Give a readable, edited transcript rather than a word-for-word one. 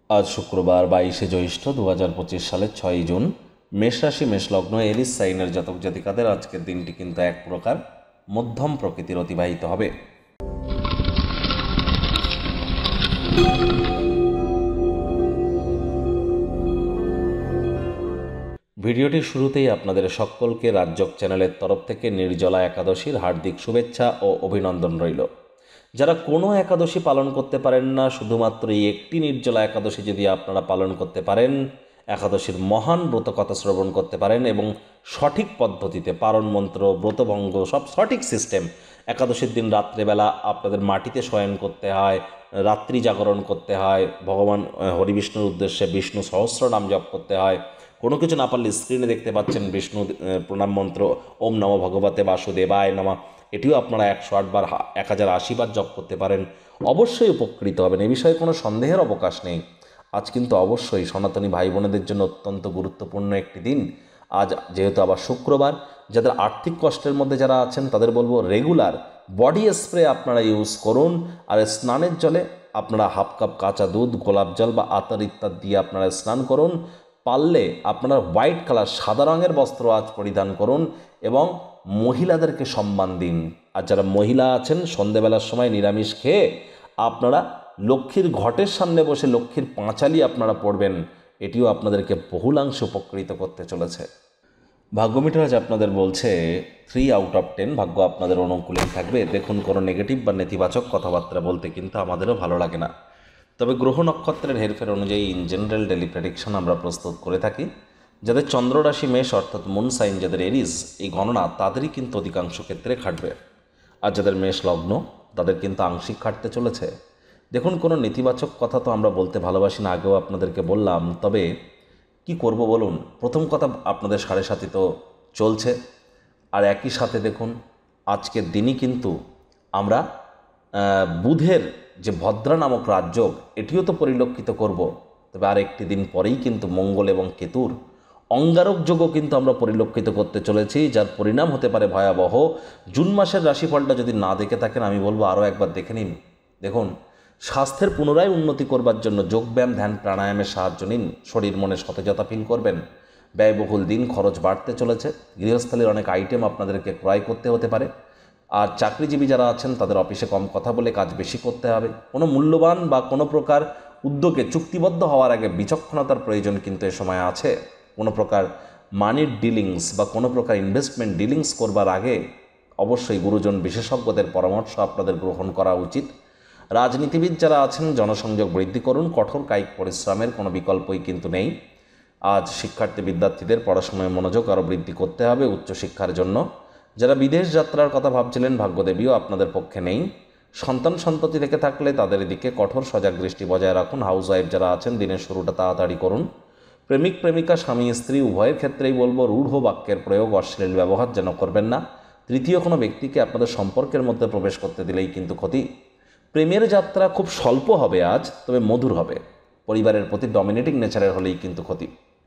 আজ শুক্রবার 22শে জ্যৈষ্ঠ 2025 সালের 6ই জুন। মেষ রাশি মেষ লগ্ন এরিস সাইনের জাতক জাতিকাদের আজকের দিনটি কিন্তু এক প্রকার মধ্যম প্রকৃতির অতিবাহিত হবে। ভিডিওটির শুরুতেই আপনাদের সকলকে রাজযোগ চ্যানেলের তরফ থেকে নির্জলা একাদশীর হার্দিক শুভেচ্ছা ও অভিনন্দন রইল। যারা কোনো একাদশী পালন করতে পারেন না, শুধুমাত্র এই একটি নির্জলা একাদশী যদি আপনারা পালন করতে পারেন, একাদশীর মহান ব্রতকথা শ্রবণ করতে পারেন এবং সঠিক পদ্ধতিতে পারণ মন্ত্র, ব্রতভঙ্গ সব সঠিক সিস্টেম। একাদশীর দিন রাত্রেবেলা আপনাদের মাটিতে শয়ন করতে হয়, রাত্রি জাগরণ করতে হয়, ভগবান হরিবিষ্ণুর উদ্দেশ্যে বিষ্ণু সহস্রনাম জপ করতে হয়। কোনো কিছু না পারলে স্ক্রিনে দেখতে পাচ্ছেন বিষ্ণু প্রণাম মন্ত্র ওম নমো ভগবতে বাসুদেবায় নমঃ, এটিও আপনারা 108 বার 1080 বার জপ করতে পারেন, অবশ্যই উপকৃত হবেন। এ বিষয়ে কোনো সন্দেহের অবকাশ নেই। আজ কিন্তু অবশ্যই সনাতনী ভাই বোনেদের জন্য অত্যন্ত গুরুত্বপূর্ণ একটি দিন। আজ যেহেতু আবার শুক্রবার, যাদের আর্থিক কষ্টের মধ্যে যারা আছেন তাদের বলবো রেগুলার বডি স্প্রে আপনারা ইউজ করুন। আর স্নানের জলে আপনারা হাফ কাপ কাঁচা দুধ, গোলাপ জল বা আতর ইত্যাদি দিয়ে আপনারা স্নান করুন। পারলে আপনারা হোয়াইট কালার সাদা রঙের বস্ত্র আজ পরিধান করুন এবং মহিলাদেরকে সম্মান দিন। আর যারা মহিলা আছেন সন্ধেবেলার সময় নিরামিষ খেয়ে আপনারা লক্ষ্মীর ঘটের সামনে বসে লক্ষ্মীর পাঁচালি আপনারা পড়বেন, এটিও আপনাদেরকে বহুলাংশে উপকৃত করতে চলেছে। ভাগ্য মিটার আজ আপনাদের বলছে 3 আউট অফ 10, ভাগ্য আপনাদের অনুকূলেই থাকবে। দেখুন, কোনো নেগেটিভ বা নেতিবাচক কথাবার্তা বলতে কিন্তু আমাদেরও ভালো লাগে না, তবে গ্রহ নক্ষত্রের হেরফের অনুযায়ী ইন জেনারেল ডেলি প্রেডিকশন আমরা প্রস্তুত করে থাকি। যাদের চন্দ্র রাশি মেষ অর্থাৎ মুন সাইন, যাদের এরিস, এই গণনা তাদেরই কিন্তু অধিকাংশ ক্ষেত্রে খাটবে। আর যাদের মেষ লগ্ন তাদের কিন্তু আংশিক খাটতে চলেছে। দেখুন, কোনো নেতিবাচক কথা তো আমরা বলতে ভালোবাসি না, আগেও আপনাদেরকে বললাম, তবে কি করব বলুন। প্রথম কথা, আপনাদের 7.5 তো চলছে, আর একই সাথে দেখুন আজকের দিনই কিন্তু আমরা বুধের যে ভদ্রা নামক রাজযোগ, এটিও তো পরিলক্ষিত করব। তবে আর একটি দিন পরেই কিন্তু মঙ্গল এবং কেতুর অঙ্গারক যোগও কিন্তু আমরা পরিলক্ষিত করতে চলেছি, যার পরিণাম হতে পারে ভয়াবহ। জুন মাসের রাশিফলটা যদি না দেখে থাকেন, আমি বলবো আরও একবার দেখে নিন। দেখুন, স্বাস্থ্যের পুনরায় উন্নতি করবার জন্য যোগব্যায়াম, ধ্যান, প্রাণায়ামের সাহায্য নিন। শরীর মনে সতেজতা ফিল করবেন। ব্যয়বহুল দিন, খরচ বাড়তে চলেছে। গৃহস্থলীর অনেক আইটেম আপনাদেরকে ক্রয় করতে হতে পারে। আর চাকরিজীবী যারা আছেন তাদের অফিসে কম কথা বলে কাজ বেশি করতে হবে। কোনো মূল্যবান বা কোনো প্রকার উদ্যোগে চুক্তিবদ্ধ হওয়ার আগে বিচক্ষণতার প্রয়োজন কিন্তু এ সময় আছে। কোনো প্রকার মানির ডিলিংস বা কোনো প্রকার ইনভেস্টমেন্ট ডিলিংস করবার আগে অবশ্যই গুরুজন বিশেষজ্ঞদের পরামর্শ আপনাদের গ্রহণ করা উচিত। রাজনীতিবিদ যারা আছেন জনসংযোগ বৃদ্ধি করুন। কঠোর কায়িক পরিশ্রমের কোনো বিকল্পই কিন্তু নেই। আজ শিক্ষার্থী বিদ্যার্থীদের পড়াশোনায় মনোযোগ আরও বৃদ্ধি করতে হবে উচ্চশিক্ষার জন্য। যারা বিদেশ যাত্রার কথা ভাবছিলেন, ভাগ্যদেবীও আপনাদের পক্ষে নেই। সন্তান সন্ততি থেকে থাকলে তাদের দিকে কঠোর সজাগ দৃষ্টি বজায় রাখুন। হাউস ওয়াইফ যারা আছেন দিনের শুরুটা তাড়াতাড়ি করুন। প্রেমিক প্রেমিকা, স্বামী স্ত্রী উভয়ের ক্ষেত্রেই বলবো রূঢ় বাক্যের প্রয়োগ, অশ্লীল ব্যবহার যেন করবেন না। তৃতীয় কোনো ব্যক্তিকে আপনাদের সম্পর্কের মধ্যে প্রবেশ করতে দিলেই কিন্তু ক্ষতি। প্রেমের যাত্রা খুব স্বল্প হবে আজ, তবে মধুর হবে। পরিবারের প্রতি ডমিনেটিং নেচারের হলেই কিন্তু ক্ষতি।